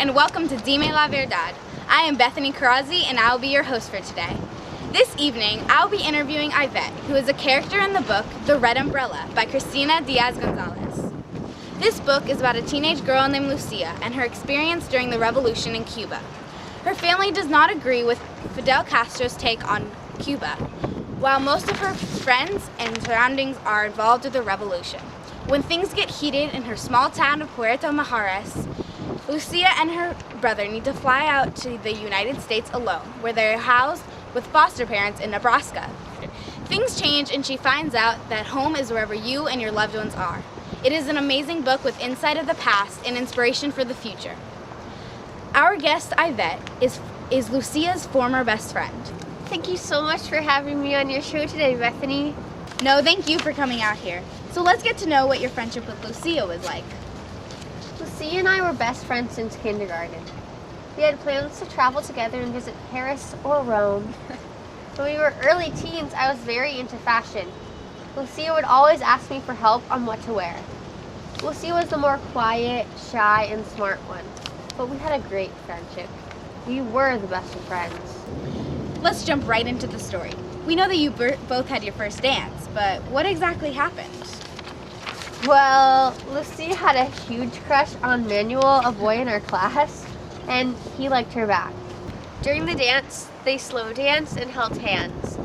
and welcome to Dime la Verdad. I am Bethany Karazi and I will be your host for today. This evening, I will be interviewing Yvette, who is a character in the book The Red Umbrella by Cristina Diaz-Gonzalez. This book is about a teenage girl named Lucia and her experience during the revolution in Cuba. Her family does not agree with Fidel Castro's take on Cuba, while most of her friends and surroundings are involved with the revolution. When things get heated in her small town of Puerto Majares, Lucia and her brother need to fly out to the United States alone, where they are housed with foster parents in Nebraska. Things change and she finds out that home is wherever you and your loved ones are. It is an amazing book with insight of the past and inspiration for the future. Our guest, Yvette, is Lucia's former best friend. Thank you so much for having me on your show today, Bethany. No, thank you for coming out here. So let's get to know what your friendship with Lucia was like. Lucia and I were best friends since kindergarten. We had plans to travel together and visit Paris or Rome. When we were early teens, I was very into fashion. Lucia would always ask me for help on what to wear. Lucia was the more quiet, shy, and smart one, but we had a great friendship. We were the best of friends. Let's jump right into the story. We know that you both had your first dance, but what exactly happened? Well, Lucia had a huge crush on Manuel, a boy in our class, and he liked her back. During the dance, they slow danced and held hands.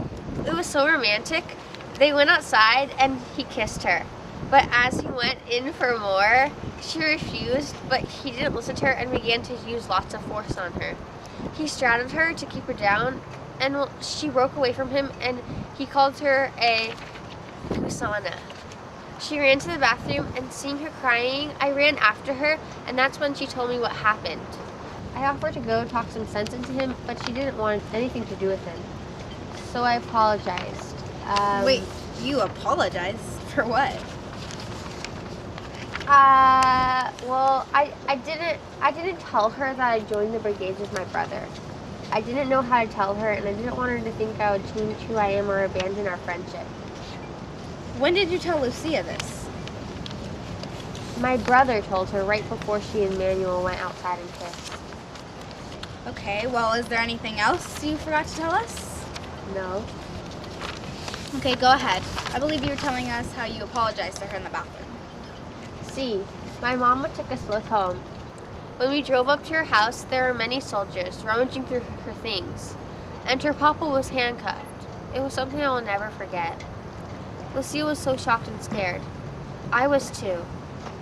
It was so romantic. They went outside and he kissed her. But as he went in for more, she refused, but he didn't listen to her and began to use lots of force on her. He straddled her to keep her down, and she broke away from him, and he called her a gusana. She ran to the bathroom, and seeing her crying, I ran after her, and that's when she told me what happened. I offered to go talk some sense into him, but she didn't want anything to do with him. So I apologized. Wait, you apologized? For what? Well, I didn't tell her that I joined the brigades with my brother. I didn't know how to tell her, and I didn't want her to think I would change who I am or abandon our friendship. When did you tell Lucia this? My brother told her right before she and Manuel went outside and kissed. Okay, well, is there anything else you forgot to tell us? No. Okay, go ahead. I believe you were telling us how you apologized to her in the bathroom. See, my mama took us both home. When we drove up to her house, there were many soldiers rummaging through her things, and her papa was handcuffed. It was something I will never forget. Lucia was so shocked and scared. I was too.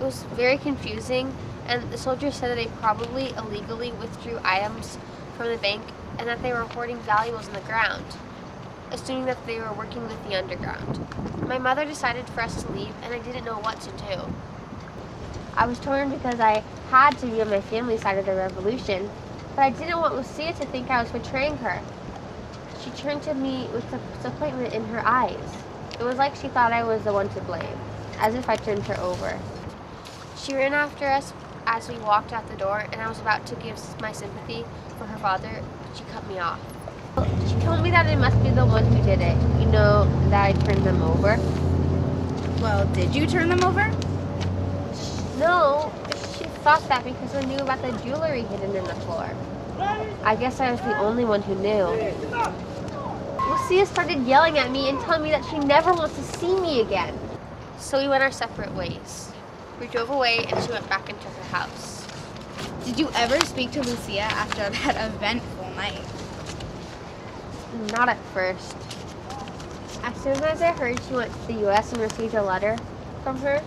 It was very confusing, and the soldiers said that they probably illegally withdrew items from the bank and that they were hoarding valuables in the ground, assuming that they were working with the underground. My mother decided for us to leave, and I didn't know what to do. I was torn because I had to be on my family's side of the revolution, but I didn't want Lucia to think I was betraying her. She turned to me with disappointment in her eyes. It was like she thought I was the one to blame, as if I turned her over. She ran after us as we walked out the door, and I was about to give my sympathy for her father, but she cut me off. She told me that I must be the one who did it. You know, that I turned them over. Well, did you turn them over? No, she thought that because I knew about the jewelry hidden in the floor. I guess I was the only one who knew. Lucia started yelling at me and telling me that she never wants to see me again. So we went our separate ways. We drove away and she went back into her house. Did you ever speak to Lucia after that eventful night? Not at first. As soon as I heard she went to the U.S. and received a letter from her,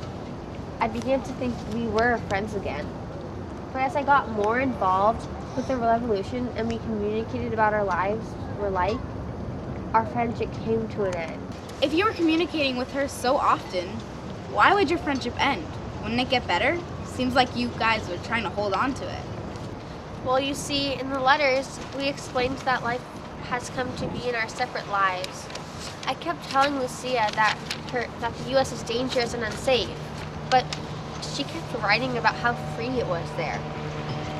I began to think we were friends again. But as I got more involved with the revolution and we communicated about our lives were like, our friendship came to an end. If you were communicating with her so often, why would your friendship end? Wouldn't it get better? Seems like you guys were trying to hold on to it. Well, you see, in the letters, we explained that life has come to be in our separate lives. I kept telling Lucia that the U.S. is dangerous and unsafe, but she kept writing about how free it was there.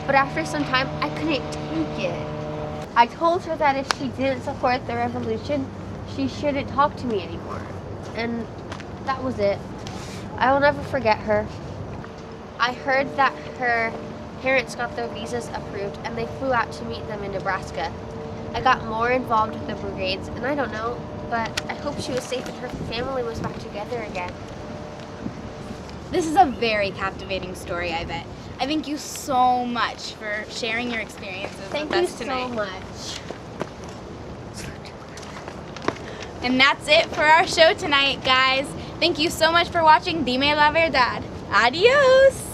But after some time, I couldn't take it. I told her that if she didn't support the revolution, she shouldn't talk to me anymore. And that was it. I will never forget her. I heard that her parents got their visas approved and they flew out to meet them in Nebraska. I got more involved with the brigades, and I don't know, but I hope she was safe and her family was back together again. This is a very captivating story, Yvette. I thank you so much for sharing your experiences Thank with you us tonight. so much. And that's it for our show tonight, guys. Thank you so much for watching Dime la Verdad. Adios!